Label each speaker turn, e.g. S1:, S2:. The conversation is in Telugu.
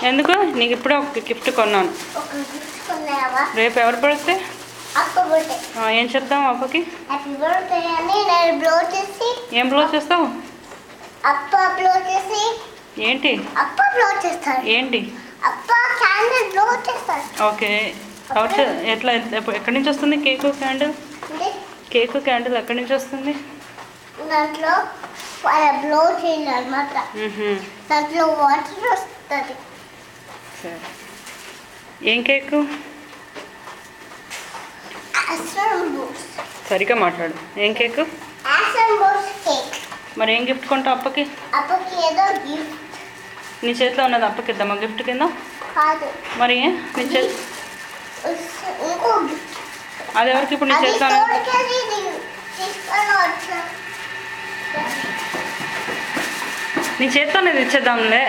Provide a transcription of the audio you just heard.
S1: ఎందుకు? నీకు ఇప్పుడే ఒక గిఫ్ట్ కొన్నాను. రేపు ఎవరు బర్త్డే? ఏం చెప్తాం అప్పకి? ఏం బ్లో చేస్తావు? ఏంటి ఏంటి? ఓకే. ఎట్లా ఎక్కడి నుంచి వస్తుంది కేకు క్యాండిల్? కేకు క్యాండిల్ ఎక్కడి నుంచి వస్తుంది?
S2: దాంట్లో బ్లో చేయాలన్నమాట. దాంట్లో వాటర్ వస్తుంది.
S1: సరే. ఏం కేకు? సరిగ్గా మాట్లాడు. ఏం కేకు? మరి ఏం గిఫ్ట్ కొంటావు అప్పకి?
S2: ఏదో గిఫ్ట్.
S1: నీ చేతిలో ఉన్నది అప్పకి ఇద్దామా గిఫ్ట్ కింద? మరి నీ చేతి అది ఎవరికి ఇప్పుడు నీ చేతిలో? నీ చేతితో నేను ఇచ్చేద్దాంలే.